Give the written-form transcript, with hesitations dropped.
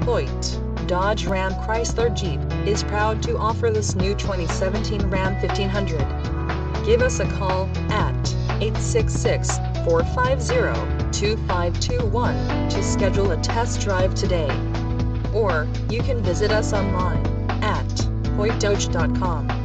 Hoyte, Dodge Ram Chrysler Jeep, is proud to offer this new 2017 Ram 1500. Give us a call at 866-450-2521 to schedule a test drive today. Or, you can visit us online at hoytedodge.com.